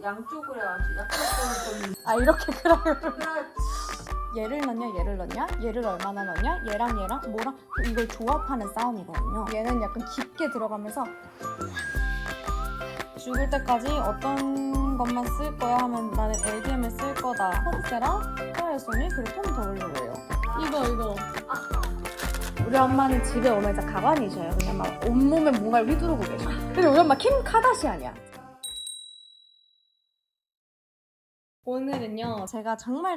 양쪽으로 해야지. 약간 아 이렇게 그래요. 그래. 얘를 넣냐? 얘를 얼마나 넣냐? 얘랑 뭐랑 이걸 조합하는 싸움이거든요. 얘는 약간 깊게 들어가면서 죽을 때까지 어떤 것만 쓸 거야 하면 나는 LDM을 쓸 거다. 포르쉐랑 카라소니 그리고 톰 더블로예요. 이거. 우리 엄마는 집에 오면 진짜 가관이셔요. 그냥 막 온몸에 뭔가를 휘두르고 계셔. 근데 우리 엄마 킴 카다시안이야. 오늘은요 제가 정말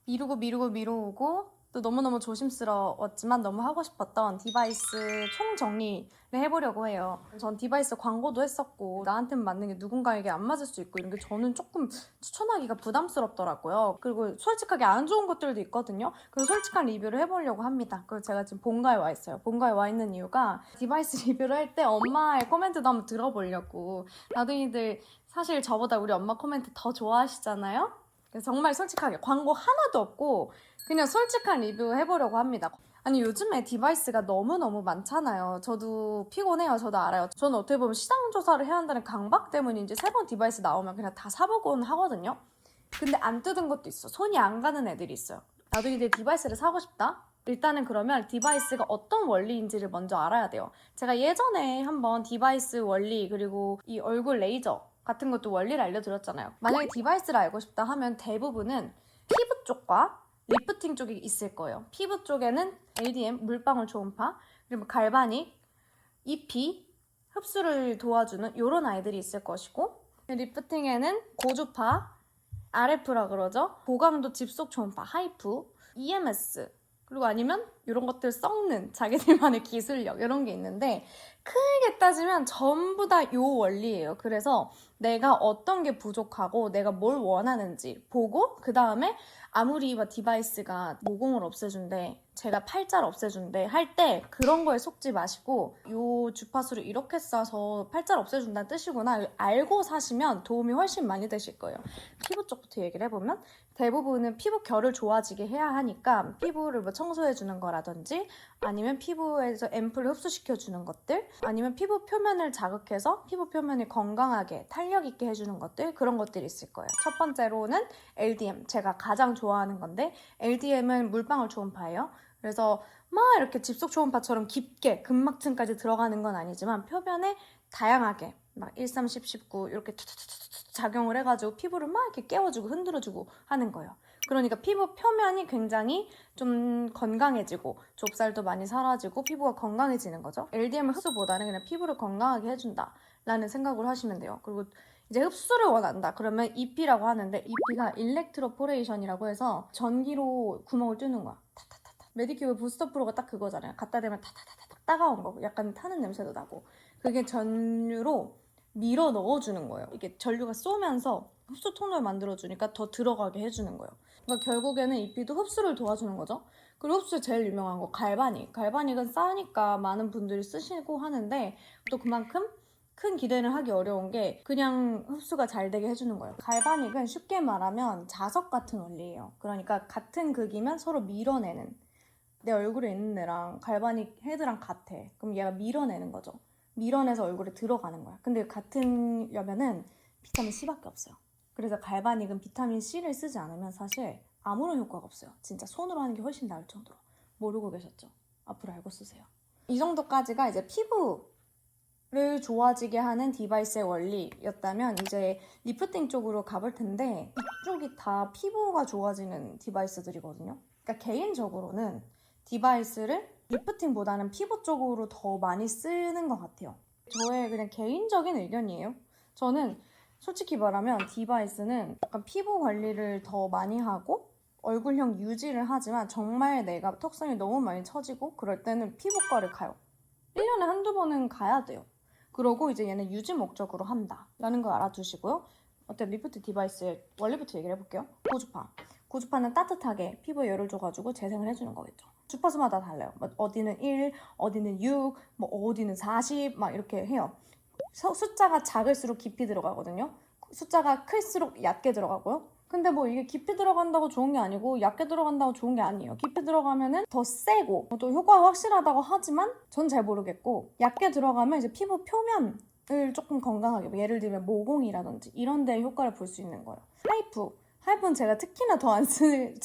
미루고 또 너무너무 조심스러웠지만 너무 하고 싶었던 디바이스 총정리를 해보려고 해요. 전 디바이스 광고도 했었고 나한테는 맞는 게 누군가에게 안 맞을 수 있고 이런 게 저는 조금 추천하기가 부담스럽더라고요. 그리고 솔직하게 안 좋은 것들도 있거든요. 그래서 솔직한 리뷰를 해보려고 합니다. 그래서 제가 지금 본가에 와 있어요. 본가에 와 있는 이유가 디바이스 리뷰를 할 때 엄마의 코멘트도 한번 들어보려고. 나둥이들 사실 저보다 우리 엄마 코멘트 더 좋아하시잖아요? 그래서 정말 솔직하게 광고 하나도 없고 그냥 솔직한 리뷰 해보려고 합니다. 아니 요즘에 디바이스가 너무너무 많잖아요. 저도 피곤해요. 저도 알아요. 저는 어떻게 보면 시장 조사를 해야 한다는 강박 때문인지 새로운 디바이스 나오면 그냥 다 사보곤 하거든요. 근데 안 뜯은 것도 있어. 손이 안 가는 애들이 있어요. 나도 이제 디바이스를 사고 싶다? 일단은 그러면 디바이스가 어떤 원리인지를 먼저 알아야 돼요. 제가 예전에 한번 디바이스 원리 그리고 이 얼굴 레이저 같은 것도 원리를 알려드렸잖아요. 만약에 디바이스를 알고 싶다 하면 대부분은 피부 쪽과 리프팅 쪽이 있을 거예요. 피부 쪽에는 LDM, 물방울 초음파, 그리고 갈바닉, EP, 흡수를 도와주는 이런 아이들이 있을 것이고 리프팅에는 고주파, RF라 그러죠. 고강도 집속 초음파, 하이프, EMS 그리고 아니면 이런 것들 썩는 자기들만의 기술력 이런 게 있는데 크게 따지면 전부 다 이 원리예요. 그래서 내가 어떤 게 부족하고 내가 뭘 원하는지 보고 그 다음에 아무리 디바이스가 모공을 없애준대 제가 팔자를 없애준대 할 때 그런 거에 속지 마시고 이 주파수를 이렇게 쏴서 팔자를 없애준다는 뜻이구나 알고 사시면 도움이 훨씬 많이 되실 거예요. 피부 쪽부터 얘기를 해보면 대부분은 피부 결을 좋아지게 해야 하니까 피부를 뭐 청소해주는 거라든지 아니면 피부에서 앰플을 흡수시켜주는 것들 아니면 피부 표면을 자극해서 피부 표면이 건강하게 탄력 있게 해주는 것들 그런 것들이 있을 거예요. 첫 번째로는 LDM 제가 가장 좋아하는 건데 LDM은 물방울 초음파예요. 그래서 막 이렇게 집속 초음파처럼 깊게 근막층까지 들어가는 건 아니지만 표면에 다양하게 막 1, 3, 10, 19 이렇게 투투투투 작용을 해가지고 피부를 막 이렇게 깨워주고 흔들어주고 하는 거예요. 그러니까 피부 표면이 굉장히 좀 건강해지고 좁쌀도 많이 사라지고 피부가 건강해지는 거죠. LDM 흡수보다는 그냥 피부를 건강하게 해준다 라는 생각을 하시면 돼요. 그리고 이제 흡수를 원한다 그러면 EP라고 하는데 EP가 일렉트로포레이션이라고 해서 전기로 구멍을 뚫는 거야. 타타타타. 메디큐브 부스터 프로가 딱 그거잖아요. 갖다 대면 타타타타 따가운 거 약간 타는 냄새도 나고 그게 전류로 밀어 넣어주는 거예요. 이게 전류가 쏘면서 흡수 통로를 만들어주니까 더 들어가게 해주는 거예요. 그러니까 결국에는 EP도 흡수를 도와주는 거죠. 그리고 흡수 제일 유명한 거 갈바닉. 갈바닉은 싸니까 많은 분들이 쓰시고 하는데 또 그만큼 큰 기대를 하기 어려운 게 그냥 흡수가 잘 되게 해주는 거예요. 갈바닉은 쉽게 말하면 자석 같은 원리예요. 그러니까 같은 극이면 서로 밀어내는 내 얼굴에 있는 애랑 갈바닉 헤드랑 같아. 그럼 얘가 밀어내는 거죠. 밀어내서 얼굴에 들어가는 거야. 근데 같으려면은 비타민 C밖에 없어요. 그래서 갈바닉은 비타민 C를 쓰지 않으면 사실 아무런 효과가 없어요. 진짜 손으로 하는 게 훨씬 나을 정도로. 모르고 계셨죠? 앞으로 알고 쓰세요. 이 정도까지가 이제 피부를 좋아지게 하는 디바이스의 원리였다면 이제 리프팅 쪽으로 가볼 텐데 이쪽이 다 피부가 좋아지는 디바이스들이거든요. 그러니까 개인적으로는 디바이스를 리프팅보다는 피부 쪽으로 더 많이 쓰는 것 같아요. 저의 그냥 개인적인 의견이에요. 저는 솔직히 말하면 디바이스는 약간 피부 관리를 더 많이 하고 얼굴형 유지를 하지만 정말 내가 턱선이 너무 많이 처지고 그럴 때는 피부과를 가요. 1년에 한두 번은 가야 돼요. 그러고 이제 얘는 유지 목적으로 한다 라는 걸 알아두시고요. 리프트 디바이스의 원리부터 얘기를 해볼게요. 고주파. 고주파는 따뜻하게 피부에 열을 줘가지고 재생을 해주는 거겠죠. 주파수마다 달라요. 어디는 1, 어디는 6, 어디는 40 막 이렇게 해요. 숫자가 작을수록 깊이 들어가거든요. 숫자가 클수록 얕게 들어가고요. 근데 이게 깊이 들어간다고 좋은 게 아니고 얕게 들어간다고 좋은 게 아니에요. 깊이 들어가면은 더 세고 또 효과가 확실하다고 하지만 전 잘 모르겠고 얕게 들어가면 이제 피부 표면 조금 건강하게 예를 들면 모공이라든지 이런 데 효과를 볼 수 있는 거예요. 하이프는 제가 특히나 더 안 쓰는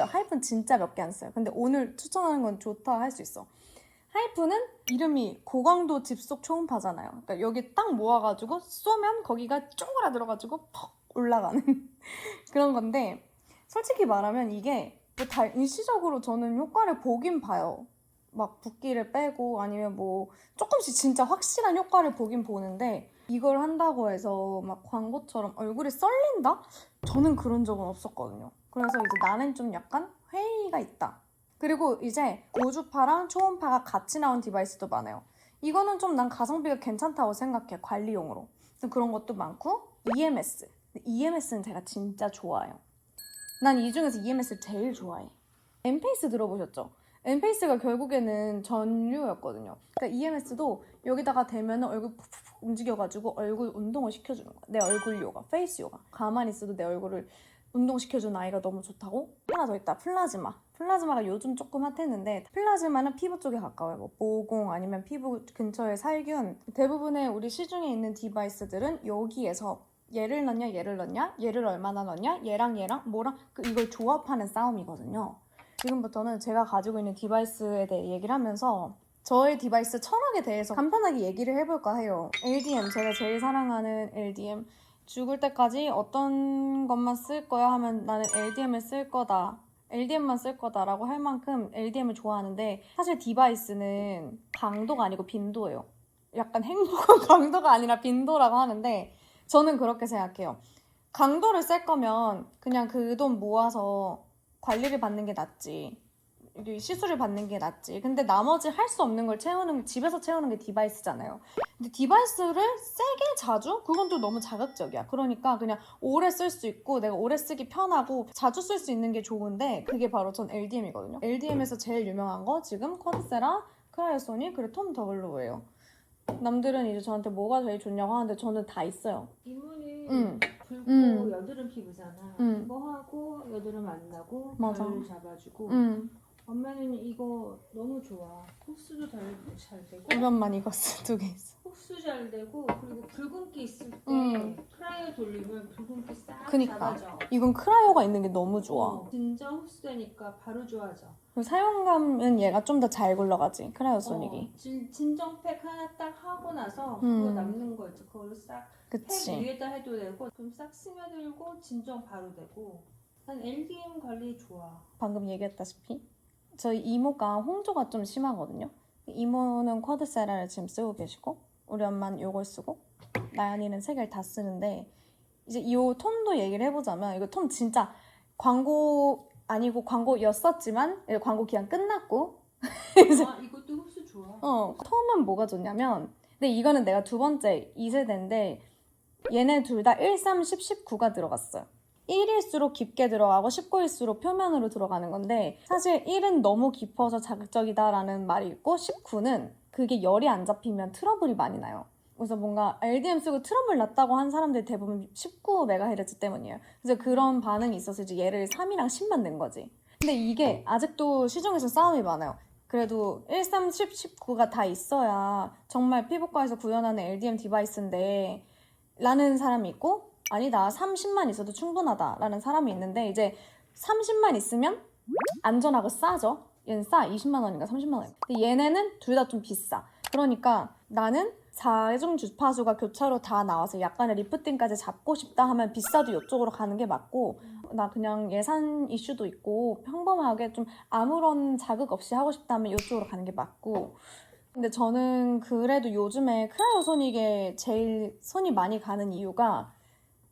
하이프는 진짜 몇 개 안 써요. 근데 오늘 추천하는 건 좋다 할 수 있어. 하이프는 이름이 고강도 집속 초음파잖아요. 그러니까 여기 딱 모아가지고 쏘면 거기가 쪼그라들어가지고 퍽 올라가는 그런 건데 솔직히 말하면 이게 뭐 일시적으로 저는 효과를 보긴 봐요. 막 붓기를 빼고 아니면 뭐 조금씩 진짜 확실한 효과를 보긴 보는데 이걸 한다고 해서 막 광고처럼 얼굴이 썰린다? 저는 그런 적은 없었거든요. 그래서 이제 나는 좀 약간 회의가 있다. 그리고 이제 고주파랑 초음파가 같이 나온 디바이스도 많아요. 이거는 좀 난 가성비가 괜찮다고 생각해, 관리용으로. 그런 것도 많고 EMS. EMS는 제가 진짜 좋아해요. 난 이 중에서 EMS를 제일 좋아해. 엔페이스 들어보셨죠? 엔페이스가 결국에는 전류였거든요. 그러니까 EMS도 여기다가 대면 얼굴 푹푹 움직여가지고 얼굴 운동을 시켜주는 거야. 내 얼굴 요가, 페이스 요가. 가만히 있어도 내 얼굴을 운동시켜주는 아이가 너무 좋다고? 하나 더 있다. 플라즈마가 요즘 조금 핫했는데 플라즈마는 피부 쪽에 가까워요. 뭐 모공 아니면 피부 근처에 살균. 대부분의 우리 시중에 있는 디바이스들은 여기에서 얘를 넣냐 얘를 얼마나 넣냐 얘랑 뭐랑 이걸 조합하는 싸움이거든요. 지금부터는 제가 가지고 있는 디바이스에 대해 얘기를 하면서 저의 디바이스 철학에 대해서 간단하게 얘기를 해볼까 해요. LDM, 제가 제일 사랑하는 LDM. 죽을 때까지 어떤 것만 쓸 거야 하면 나는 LDM을 쓸 거다. LDM만 쓸 거다라고 할 만큼 LDM을 좋아하는데 사실 디바이스는 강도가 아니고 빈도예요. 약간 행복한 강도가 아니라 빈도라고 하는데 저는 그렇게 생각해요. 강도를 쓸 거면 그냥 그 돈 모아서 관리를 받는 게 낫지. 시술을 받는 게 낫지. 근데 나머지 할 수 없는 걸 집에서 채우는 게 디바이스잖아요. 근데 디바이스를 세게 자주? 그건 또 너무 자극적이야. 그러니까 그냥 오래 쓸 수 있고 내가 오래 쓰기 편하고 자주 쓸 수 있는 게 좋은데 그게 바로 전 LDM이거든요. LDM에서 제일 유명한 거 지금 쿼드세라, 크라이오소닉, 그리고 톰 더글로우예요. 남들은 이제 저한테 뭐가 제일 좋냐고 하는데 저는 다 있어요. 이모는 붉고 여드름 피부잖아. 이거 하고 여드름 안 나고 맞아. 결 잡아주고. 엄마는 이거 너무 좋아. 흡수도 잘 되고. 우리 엄마는 이거 두 개 있어. 흡수 잘 되고 그리고 붉은기 있을 때 크라이어 돌리면 붉은기 싹 그니까. 잡아줘. 이건 크라이오가 있는 게 너무 좋아. 진짜 흡수되니까 바로 좋아져. 그리고 사용감은 얘가 좀 더 잘 굴러가지, 크라이오소닉이. 진정팩 하나 딱 하고 나서 그거 남는 거 있죠. 그걸로 싹 그치. 팩 위에다 해도 되고 그럼 싹 스며들고 진정 바로 되고. 난 LDM 관리 좋아. 방금 얘기했다시피 저희 이모가 홍조가 좀 심하거든요. 이모는 쿼드세라를 지금 쓰고 계시고 우리 엄마는 이걸 쓰고 나연이는 세 개를 다 쓰는데 이제 이 톤도 얘기를 해보자면 이거 톤 진짜 광고 아니고 광고였었지만 광고 기한 끝났고 이것도 흡수 좋아. 톤은 뭐가 좋냐면 근데 이거는 내가 두 번째 2세대인데 얘네 둘 다 1, 3, 10, 19가 들어갔어요. 1일수록 깊게 들어가고 19일수록 표면으로 들어가는 건데 사실 1은 너무 깊어서 자극적이다라는 말이 있고 19는 그게 열이 안 잡히면 트러블이 많이 나요. 그래서 뭔가 LDM 쓰고 트러블 났다고 한 사람들이 대부분 19MHz 때문이에요. 그래서 그런 반응이 있어서 이제 얘를 3이랑 10만 낸 거지. 근데 이게 아직도 시중에서 싸움이 많아요. 그래도 1, 3, 10, 19가 다 있어야 정말 피부과에서 구현하는 LDM 디바이스인데 라는 사람이 있고 아니다 30만 있어도 충분하다 라는 사람이 있는데 이제 30만 있으면 안전하고 싸죠. 얘는 싸 20만 원인가 30만 원. 근데 얘네는 둘 다 좀 비싸. 그러니까 나는 4중 주파수가 교차로 다 나와서 약간의 리프팅까지 잡고 싶다 하면 비싸도 이쪽으로 가는 게 맞고 나 그냥 예산 이슈도 있고 평범하게 좀 아무런 자극 없이 하고 싶다 하면 이쪽으로 가는 게 맞고 근데 저는 그래도 요즘에 크라이오소닉에 제일 손이 많이 가는 이유가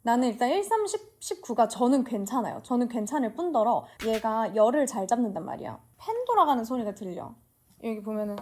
나는 일단 1, 3, 10, 19가 저는 괜찮아요. 저는 괜찮을 뿐더러 얘가 열을 잘 잡는단 말이야. 팬 돌아가는 소리가 들려. 여기 보면은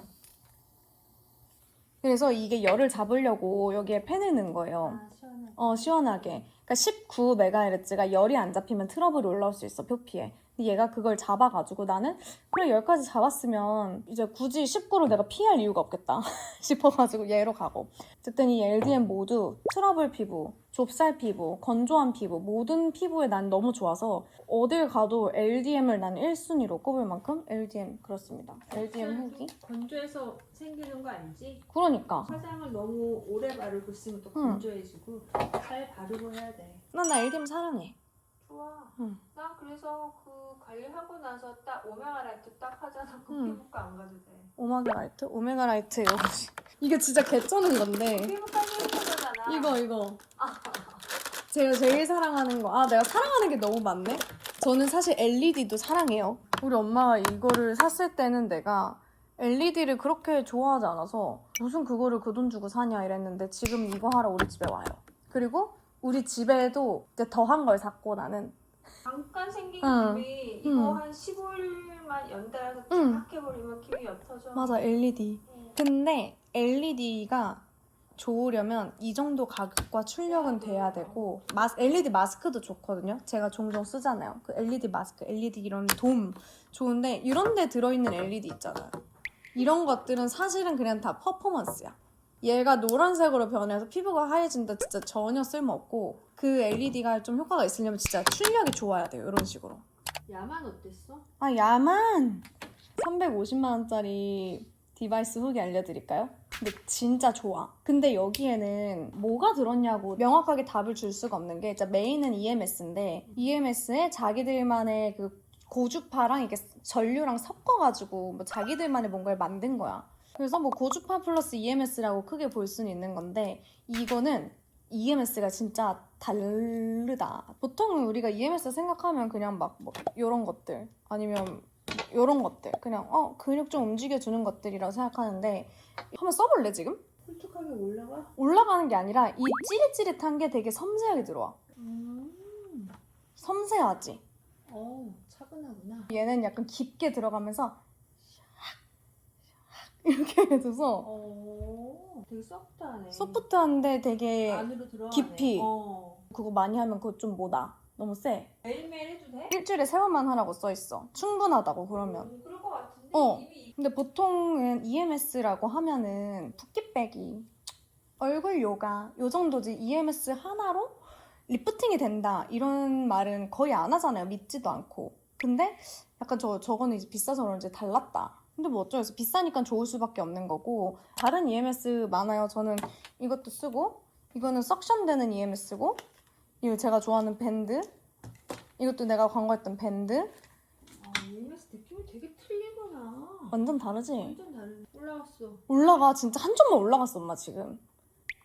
그래서 이게 열을 잡으려고 여기에 팬을 넣은 거예요. 시원하게. 시원하게. 그러니까 19MHz가 열이 안 잡히면 트러블이 올라올 수 있어, 표피에. 근데 얘가 그걸 잡아가지고 나는 그래 10가지 잡았으면 이제 굳이 19로 내가 피할 이유가 없겠다 싶어가지고 얘로 가고. 어쨌든 이 LDM 모두 트러블 피부, 좁쌀 피부, 건조한 피부 모든 피부에 난 너무 좋아서 어딜 가도 LDM을 난 1순위로 꼽을 만큼 LDM 그렇습니다. LDM 후기? 건조해서 생기는 거 아니지? 그러니까 화장을 너무 오래 바르고 있으면 또 응. 건조해지고 잘 바르고 해야 돼. 난 LDM 사랑해. 좋아. 응. 난 그래서 그 관리하고 나서 딱 오메가라이트 딱 하잖아. 그 응. 피부과 안 가도 돼. 오메가라이트? 오메가라이트 이거 이게 진짜 개쩌는 건데 피부과 해주잖아. 이거 제가 제일 사랑하는 거. 아, 내가 사랑하는 게 너무 많네. 저는 사실 LED도 사랑해요. 우리 엄마가 이거를 샀을 때는 내가 LED를 그렇게 좋아하지 않아서 무슨 그거를 그 돈 주고 사냐 이랬는데 지금 이거 하러 우리 집에 와요. 그리고 우리 집에도 이제 더한 걸 샀고 나는 잠깐 생긴 응. 기미 이거 한 15일만 연달아서 응. 쫙 해버리면 기미 옅어져. 맞아, LED. 응. 근데 LED가 좋으려면 이 정도 가격과 출력은 돼야 되고 LED 마스크도 좋거든요. 제가 종종 쓰잖아요. 그 LED 마스크, LED 이런 돔 좋은데 이런 데 들어있는 LED 있잖아요. 이런 것들은 사실은 그냥 다 퍼포먼스야. 얘가 노란색으로 변해서 피부가 하얘진다 진짜 전혀 쓸모없고 그 LED가 좀 효과가 있으려면 진짜 출력이 좋아야 돼요. 이런 식으로. 야만 어땠어? 아, 야만 350만 원짜리 디바이스 후기 알려드릴까요? 근데 진짜 좋아. 근데 여기에는 뭐가 들었냐고 명확하게 답을 줄 수가 없는 게 진짜 메인은 EMS인데 EMS에 자기들만의 그 고주파랑 이게 전류랑 섞어가지고 뭐 자기들만의 뭔가를 만든 거야. 그래서 뭐 고주파 플러스 EMS라고 크게 볼 수는 있는 건데 이거는 EMS가 진짜 다르다. 보통 우리가 EMS 생각하면 그냥 막 뭐 이런 것들 아니면 이런 것들 그냥 근육 좀 움직여주는 것들이라고 생각하는데 한번 써볼래 지금? 홀쭉하게 올라가? 올라가는 게 아니라 이 찌릿찌릿한 게 되게 섬세하게 들어와. 섬세하지? 어우 차분하구나. 얘는 약간 깊게 들어가면서 이렇게 해줘서 되게 소프트하네. 소프트한데 되게 안으로 들어가네. 깊이. 그거 많이 하면 그거 좀 뭐다. 너무 세. 매일매일 해도 돼? 일주일에 3번만 하라고 써있어. 충분하다고 그러면. 그럴 것 같은데 이미 근데 보통은 EMS라고 하면은 붓기 빼기, 얼굴 요가 요 정도지 EMS 하나로 리프팅이 된다 이런 말은 거의 안 하잖아요. 믿지도 않고. 근데 약간 저거는 이제 비싸서 그런지 달랐다. 근데 뭐 어쩌겠어. 비싸니까 좋을 수밖에 없는 거고. 다른 EMS 많아요. 저는 이것도 쓰고 이거는 석션되는 EMS고 이거 제가 좋아하는 밴드 이것도 내가 광고했던 밴드 EMS 느낌이 되게 틀리구나. 완전 다르지? 완전 다르네. 올라갔어. 올라가. 진짜 한 점만 올라갔어 엄마 지금.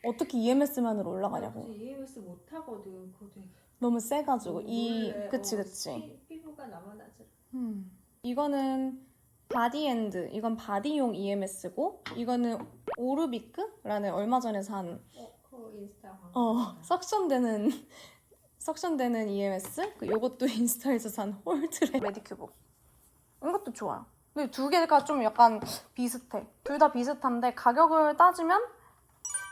어떻게 EMS만으로 올라가냐고. EMS 못하거든. 그거 되게 너무 세가지고 놀래. 그치. 피부가 남아나지. 이거는 바디엔드. 이건 바디용 EMS고 이거는 오르비크라는 얼마 전에 산 그 인스타 광고. 석션되는 EMS. 요것도 인스타에서 산 홀트레 메디큐브. 이것도 좋아요. 근데 두 개가 좀 약간 비슷해. 둘 다 비슷한데 가격을 따지면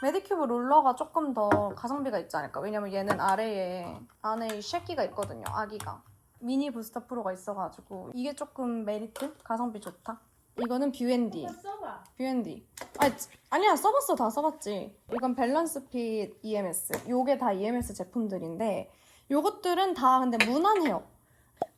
메디큐브 롤러가 조금 더 가성비가 있지 않을까. 왜냐면 얘는 안에 이 쉐키가 있거든요. 아기가. 미니 부스터 프로가 있어가지고 이게 조금 메리트? 가성비 좋다. 이거는 뷰앤디. 써봐. 뷰앤디. 아니야 써봤어. 다 써봤지. 이건 밸런스 핏 EMS. 요게 다 EMS 제품들인데 요것들은 다 근데 무난해요.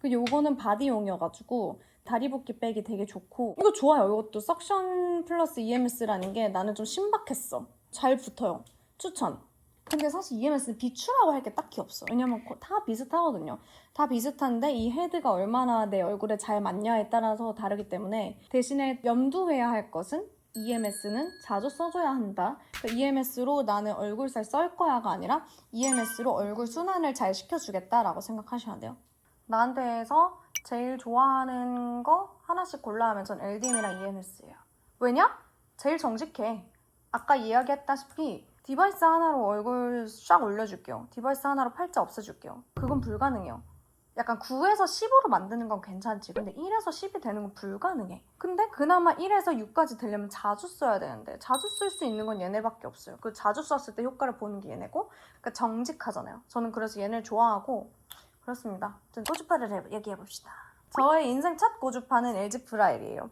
요거는 바디용이어가지고 다리 붓기 빼기 되게 좋고 이거 좋아요. 이것도 석션 플러스 EMS라는 게 나는 좀 신박했어. 잘 붙어요. 추천. 근데 사실 EMS는 비추라고 할 게 딱히 없어. 왜냐면 다 비슷하거든요. 다 비슷한데 이 헤드가 얼마나 내 얼굴에 잘 맞냐에 따라서 다르기 때문에 대신에 염두해야 할 것은 EMS는 자주 써줘야 한다. 그러니까 EMS로 나는 얼굴살 썰 거야가 아니라 EMS로 얼굴 순환을 잘 시켜주겠다라고 생각하셔야 돼요. 나한테서 제일 좋아하는 거 하나씩 골라 하면 전 LDM이랑 EMS예요. 왜냐? 제일 정직해. 아까 이야기했다시피 디바이스 하나로 얼굴 쫙 올려줄게요. 디바이스 하나로 팔자 없애줄게요. 그건 불가능해요. 약간 9에서 10으로 만드는 건 괜찮지. 근데 1에서 10이 되는 건 불가능해. 근데 그나마 1에서 6까지 되려면 자주 써야 되는데 자주 쓸 수 있는 건 얘네밖에 없어요. 그 자주 썼을 때 효과를 보는 게 얘네고 그러니까 정직하잖아요. 저는 그래서 얘네를 좋아하고 그렇습니다. 고주파를 얘기해봅시다. 저의 인생 첫 고주파는 LG 프라일이에요.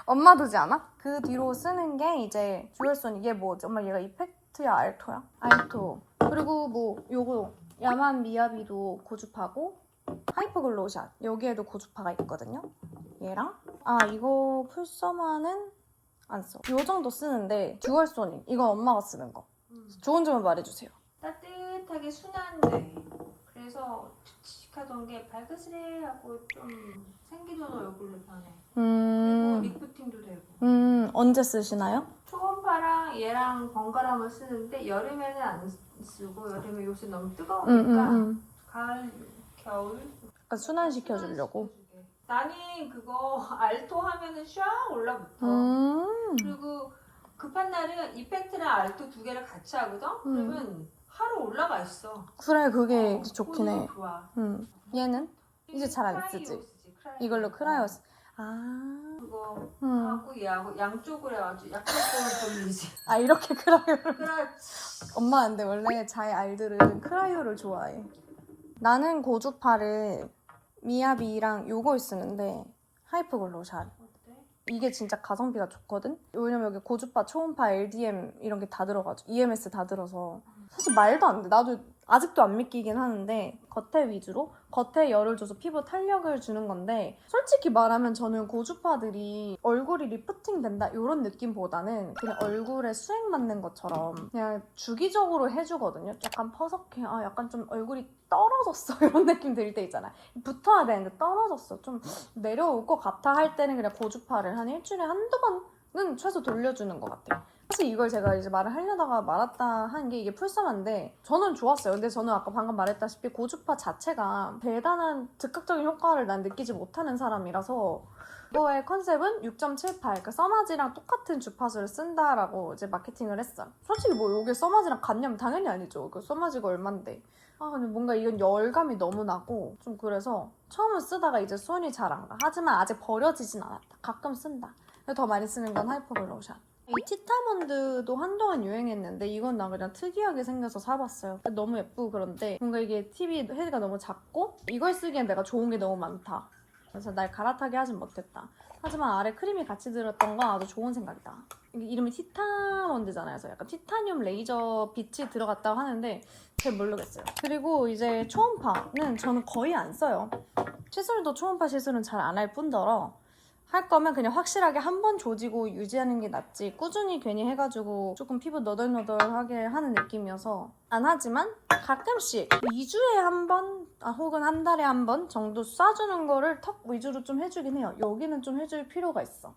엄마 두지 않아? 그 뒤로 쓰는 게 이제 듀얼손 이게 뭐지? 엄마 얘가 이펙트야 알토야? 알토. 그리고 뭐 요거 야만 미야비도 고주파고 하이퍼글로우샷 여기에도 고주파가 있거든요. 얘랑 이거 풀서마는 안 써. 요 정도 쓰는데 듀얼소닉 이건 엄마가 쓰는 거. 좋은 점을 말해주세요. 따뜻하게 순한데 그래서 칙칙하던 게 발그스레 하고 좀 생기도는 얼굴로 변해. 그리고 리프팅도 되고. 언제 쓰시나요? 초음파랑 얘랑 번갈아만 쓰는데 여름에는 안 쓰고 여름에 요새 너무 뜨거우니까 가을, 겨울 약간 순환시켜주려고. 나는 그거 알토 하면은 샥 올라붙어. 그리고 급한 날은 이펙트랑 알토 두 개를 같이 하거든? 그러면 하루 올라가 있어. 그래 그게 좋긴 해. 좋아. 얘는 이제 잘 안 쓰지. 크라이오. 이걸로 크라이오스. 그거 하고 얘하고 양쪽으로 해가지고 약간 돌리지. 이렇게 크라이오를. 그렇지. 엄마 근데 원래 자기 아이들은 크라이오를 좋아해. 나는 고주파를 미야비랑 요걸 쓰는데 하이퍼글로우샷. 어때? 이게 진짜 가성비가 좋거든? 왜냐면 여기 고주파, 초음파, LDM 이런 게 다 들어가지고 EMS 다 들어서 사실 말도 안 돼. 나도 아직도 안 믿기긴 하는데 겉에 위주로 겉에 열을 줘서 피부 탄력을 주는 건데 솔직히 말하면 저는 고주파들이 얼굴이 리프팅 된다 이런 느낌보다는 그냥 얼굴에 수액 맞는 것처럼 그냥 주기적으로 해주거든요. 약간 퍼석해. 약간 좀 얼굴이 떨어졌어 이런 느낌 들 때 있잖아. 붙어야 되는데 떨어졌어. 좀 내려올 것 같아 할 때는 그냥 고주파를 한 일주일에 한두 번은 최소 돌려주는 것 같아요. 사실 이걸 제가 이제 말을 하려다가 말았다 한 게 이게 풀sam한데 저는 좋았어요. 근데 저는 아까 방금 말했다시피 고주파 자체가 대단한 즉각적인 효과를 난 느끼지 못하는 사람이라서 이거의 컨셉은 6.78 그러니까 써마지랑 똑같은 주파수를 쓴다라고 이제 마케팅을 했어요. 솔직히 뭐 이게 써마지랑 같냐면 당연히 아니죠. 그 써마지가 얼만데. 근데 뭔가 이건 열감이 너무 나고 좀 그래서 처음은 쓰다가 이제 손이 잘 안 가. 하지만 아직 버려지진 않았다. 가끔 쓴다. 더 많이 쓰는 건 하이퍼글로우샷. 이 티타몬드도 한동안 유행했는데 이건 나 그냥 특이하게 생겨서 사봤어요. 너무 예쁘고 그런데 뭔가 이게 TV 헤드가 너무 작고 이걸 쓰기엔 내가 좋은 게 너무 많다. 그래서 날 갈아타게 하진 못했다. 하지만 아래 크림이 같이 들었던 건 아주 좋은 생각이다. 이게 이름이 티타몬드잖아요. 그래서 약간 티타늄 레이저 빛이 들어갔다고 하는데 잘 모르겠어요. 그리고 이제 초음파는 저는 거의 안 써요. 시술도 초음파 시술은 잘 안 할 뿐더러 할 거면 그냥 확실하게 한 번 조지고 유지하는 게 낫지 꾸준히 괜히 해가지고 조금 피부 너덜너덜하게 하는 느낌이어서 안 하지만 가끔씩 2주에 한 번 혹은 한 달에 한 번 정도 쏴주는 거를 턱 위주로 좀 해주긴 해요. 여기는 좀 해줄 필요가 있어.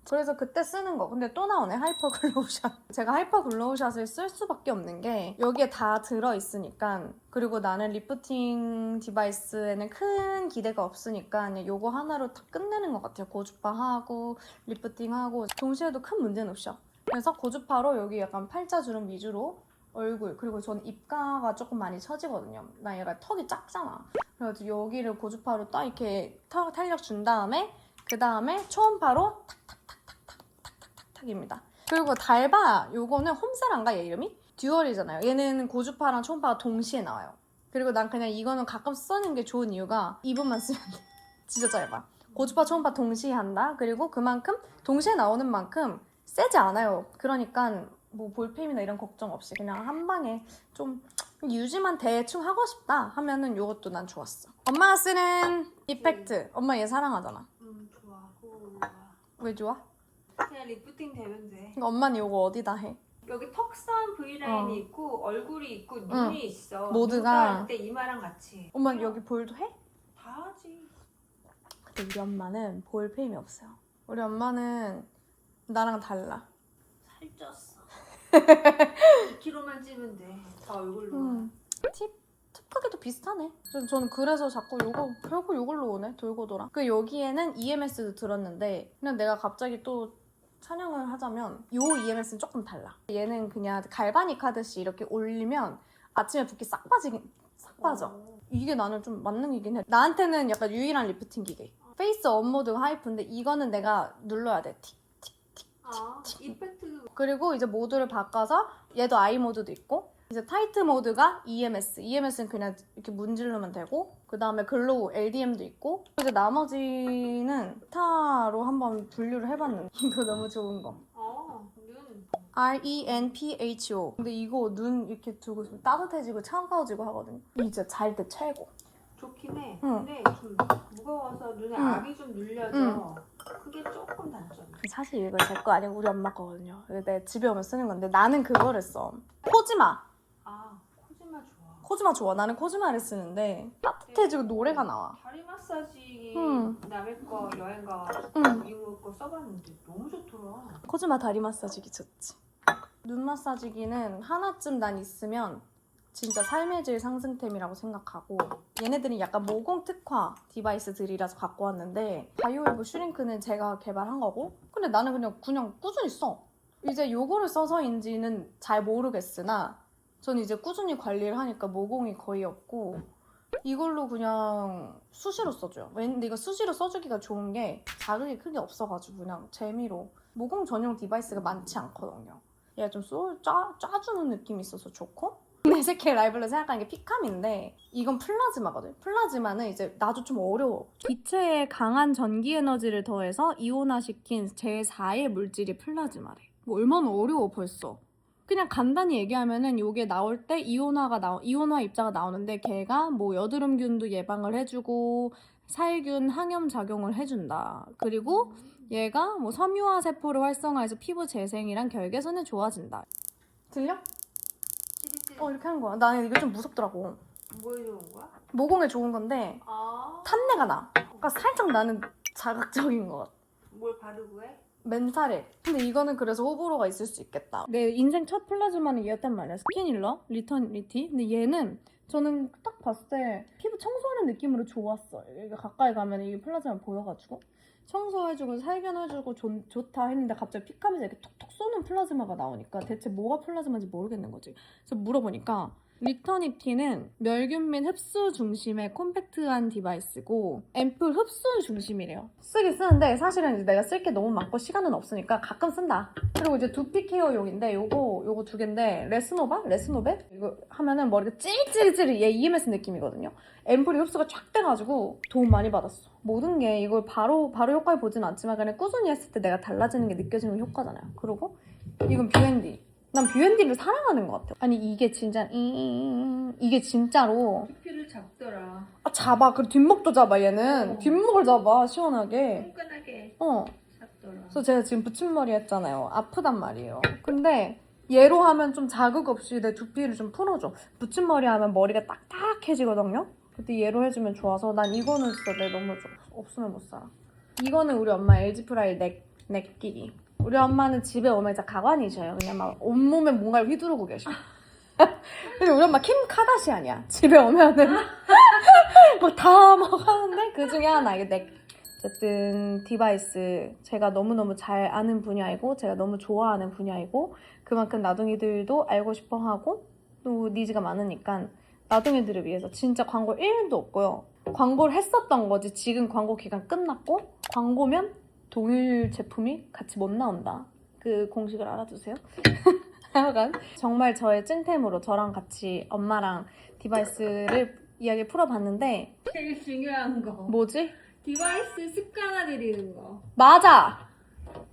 그래서 그때 쓰는 거. 근데 또 나오네 하이퍼글로우샷. 제가 하이퍼글로우샷을 쓸 수밖에 없는 게 여기에 다 들어있으니까 그리고 나는 리프팅 디바이스에는 큰 기대가 없으니까 그냥 요거 하나로 다 끝내는 것 같아요. 고주파하고 리프팅하고 동시에도 큰 문제는 없어. 그래서 고주파로 여기 약간 팔자주름 위주로 얼굴 그리고 전 입가가 조금 많이 처지거든요. 나 얘가 턱이 작잖아. 그래가지고 여기를 고주파로 딱 이렇게 턱 탄력 준 다음에 그 다음에 초음파로 탁탁탁탁탁탁탁탁탁입니다. 그리고 달바 요거는 홈세란가 얘 이름이? 듀얼이잖아요. 얘는 고주파랑 초음파가 동시에 나와요. 그리고 난 그냥 이거는 가끔 쓰는 게 좋은 이유가 2분만 쓰면 돼. 진짜 짧아. 고주파 초음파 동시에 한다. 그리고 그만큼 동시에 나오는 만큼 세지 않아요. 그러니까 뭐 볼펜이나 이런 걱정 없이 그냥 한 방에 좀 유지만 대충 하고 싶다 하면은 요것도 난 좋았어. 엄마가 쓰는 이펙트. 엄마 얘 사랑하잖아. 좋아. 그거 왜 좋아? 그냥 리프팅 되면 돼. 그러니까 엄마는 요거 어디다 해? 여기 턱선 V라인이 있고 얼굴이 있고 눈이 있어. 모두가. 그때 이마랑 같이. 엄마는 여기 볼도 해? 다 하지. 근데 우리 엄마는 볼펜이 없어요. 우리 엄마는 나랑 달라. 살쪘어. 2kg만 찌면 돼. 다 얼굴로. 팁 크기도 비슷하네. 저는 그래서 자꾸 요거 결국 요걸로 오네. 돌고 돌아. 그 여기에는 EMS도 들었는데 그냥 내가 갑자기 또 찬양을 하자면 요 EMS는 조금 달라. 얘는 그냥 갈바닉 하듯이 이렇게 올리면 아침에 붓기 싹 빠져. 이게 나는 좀 만능이긴 해. 나한테는 약간 유일한 리프팅 기계. 페이스 업모드가 하이프인데 이거는 내가 눌러야 돼. 틱. 이펙트. 그리고 이제 모드를 바꿔서 얘도 아이 모드도 있고 이제 타이트 모드가 EMS. EMS는 그냥 이렇게 문지르면 되고 그 다음에 글로우 LDM도 있고 이제 나머지는 스타로 한번 분류를 해봤는데 이거 너무 좋은 거. 눈. RENPHO. 근데 이거 눈 이렇게 두고 있으면 따뜻해지고 차가워지고 하거든요. 이제 잘 때 최고. 좋긴 해. 응. 근데 좀 무거워서 눈에 응. 압이 좀 눌려져. 응. 그게 조금 단점이야. 사실 이거 제 거 아니고 우리 엄마 거거든요. 내 집에 오면 쓰는 건데 나는 그거를 써. 코지마. 코지마 좋아. 코지마 좋아. 나는 코지마를 쓰는데 따뜻해지고 노래가 나와. 다리 마사지 응. 남의 거 여행 가가지고 응. 이거 거 써봤는데 너무 좋더라. 코지마 다리 마사지기 좋지. 눈 마사지기는 하나쯤 난 있으면 진짜 삶의 질 상승템이라고 생각하고 얘네들이 약간 모공 특화 디바이스들이라서 갖고 왔는데 바이오웨브 슈링크는 제가 개발한 거고 근데 나는 그냥 꾸준히 써. 이제 요거를 써서인지는 잘 모르겠으나 전 이제 꾸준히 관리를 하니까 모공이 거의 없고 이걸로 그냥 수시로 써줘요. 근데 이거 수시로 써주기가 좋은 게 자극이 크게 없어가지고 그냥 재미로 모공 전용 디바이스가 많지 않거든요. 얘가 좀 짜주는 느낌이 있어서 좋고 내 새끼 라이벌로 생각하는 게 피캄인데 이건 플라즈마거든. 플라즈마는 이제 나도 좀 어려워. 기체에 강한 전기 에너지를 더해서 이온화시킨 제4의 물질이 플라즈마래. 뭐 얼마나 어려워 벌써. 그냥 간단히 얘기하면은 이게 나올 때 이온화 입자가 나오는데 걔가 뭐 여드름균도 예방을 해주고 살균 항염 작용을 해준다. 그리고 얘가 뭐 섬유화 세포를 활성화해서 피부 재생이랑 결계선에 좋아진다. 들려? 이렇게 하는 거야. 나는 이게 좀 무섭더라고. 뭐에 좋은 거야? 모공에 좋은 건데 탄내가 나. 그러니까 살짝 나는 자극적인 것 같아. 뭘 바르고 해? 맨살에. 근데 이거는 그래서 호불호가 있을 수 있겠다. 내 인생 첫 플라즈마는 얘였단 말이야. 스킨힐러 리터니티. 근데 얘는 저는 딱 봤을 때 피부 청소하는 느낌으로 좋았어. 이게 가까이 가면 이게 플라즈마 보여가지고 청소해주고 살균해주고 좋다 했는데 갑자기 피카면서 이렇게 톡톡 쏘는 플라즈마가 나오니까 대체 뭐가 플라즈마인지 모르겠는 거지. 그래서 물어보니까 리터니티는 멸균 및 흡수 중심의 콤팩트한 디바이스고 앰플 흡수 중심이래요. 쓰긴 쓰는데 사실은 이제 내가 쓸 게 너무 많고 시간은 없으니까 가끔 쓴다. 그리고 이제 두피 케어용인데 요거 두 개인데 레스노베? 이거 하면은 머리가 찌릿찌릿 얘 EMS 느낌이거든요. 앰플이 흡수가 쫙 돼가지고 도움 많이 받았어. 모든 게 이걸 바로 효과를 보진 않지만 그냥 꾸준히 했을 때 내가 달라지는 게 느껴지는 효과잖아요. 그리고 이건 뷰앤디. 난 뷰앤디를 사랑하는 것 같아. 아니 이게 진짜 이게 진짜로 두피를 잡더라. 잡아. 그리고 뒷목도 잡아 얘는. 뒷목을 잡아 시원하게. 끈끈하게 잡더라. 그래서 제가 지금 붙임머리 했잖아요. 아프단 말이에요. 근데 얘로 하면 좀 자극 없이 내 두피를 좀 풀어줘. 붙임머리 하면 머리가 딱딱해지거든요. 그때 얘로 해주면 좋아서 난 이거는 진짜 내 너무 좋아. 없으면 못 살아. 이거는 우리 엄마 LG 프라이 넥끼기. 우리 엄마는 집에 오면 진짜 가관이셔요. 그냥 막 온몸에 뭔가를 휘두르고 계셔. 근데 우리 엄마 킴 카다시안이야. 집에 오면은 뭐 다 하는데 그 중에 하나 이게 넥. 어쨌든 디바이스 제가 너무너무 잘 아는 분야이고 제가 너무 좋아하는 분야이고 그만큼 나둥이들도 알고 싶어하고 또 니즈가 많으니까 나둥이들을 위해서 진짜 광고 1도 없고요. 광고를 했었던 거지 지금 광고 기간 끝났고 광고면 동일 제품이 같이 못 나온다. 그 공식을 알아두세요. 하여간 정말 저의 찐템으로 저랑 같이 엄마랑 디바이스를 이야기 풀어봤는데 제일 중요한 거. 뭐지? 디바이스 습관화들이는 거. 맞아!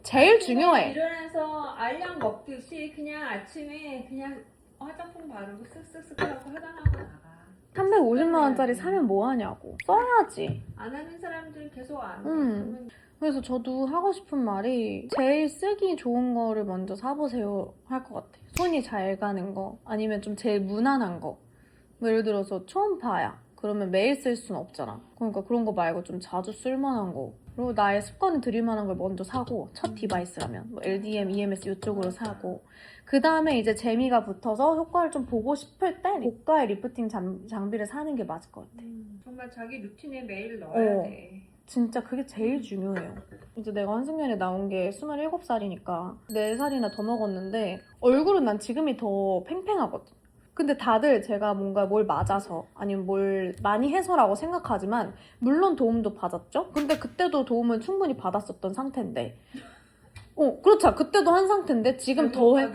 제일 중요해. 일어나서 알약 먹듯이 그냥 아침에 그냥 화장품 바르고 쓱쓱쓱 하고 화장하고 나가. 350만 원짜리 사면 뭐 하냐고. 써야지. 안 하는 사람들은 계속 안 해. 그러면 그래서 저도 하고 싶은 말이 제일 쓰기 좋은 거를 먼저 사보세요 할 것 같아. 손이 잘 가는 거 아니면 좀 제일 무난한 거. 뭐 예를 들어서 초음파야. 그러면 매일 쓸 수는 없잖아. 그러니까 그런 거 말고 좀 자주 쓸만한 거. 그리고 나의 습관에 들일만한 걸 먼저 사고 첫 디바이스라면 뭐 LDM, EMS 이쪽으로 사고 그 다음에 이제 재미가 붙어서 효과를 좀 보고 싶을 때 고가의 리프팅 장비를 사는 게 맞을 것 같아. 정말 자기 루틴에 매일 넣어야 어. 돼. 진짜 그게 제일 중요해요. 이제 내가 환승연에 나온 게 27살이니까 4살이나 더 먹었는데 얼굴은 난 지금이 더 팽팽하거든. 근데 다들 제가 뭔가 뭘 맞아서 아니면 뭘 많이 해서라고 생각하지만 물론 도움도 받았죠? 근데 그때도 도움은 충분히 받았었던 상태인데 그렇죠. 그때도 한 상태인데 지금 더 해.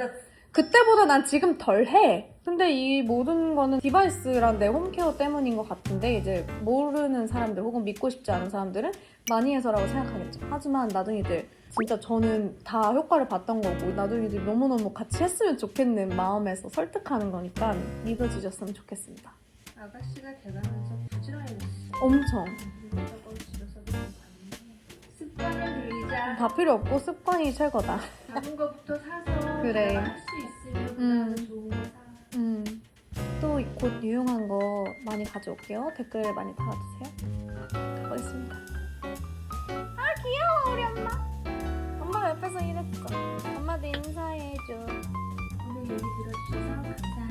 그때보다 난 지금 덜 해. 근데 이 모든 거는 디바이스랑 내 홈케어 때문인 것 같은데 이제 모르는 사람들 혹은 믿고 싶지 않은 사람들은 많이 해서라고 생각하겠죠. 하지만 나둥이들 진짜 저는 다 효과를 봤던 거고 나둥이들 너무너무 같이 했으면 좋겠는 마음에서 설득하는 거니까 믿어주셨으면 좋겠습니다. 아가씨가 돼가면서 부지런해졌어. 엄청. 저걸 집에서 봤는데 습관을 들이자. 다 필요 없고 습관이 최고다. 작은 거부터 사서 그래. 할 수 있으면 그다음에 좋은 거 사. 또 곧 유용한 거 많이 가져올게요. 댓글 많이 달아주세요. 가보겠습니다. 아 귀여워 우리 엄마. 엄마가 옆에서 일했어. 엄마도 인사해줘. 오늘 얘기 들어주셔서 감사합니다.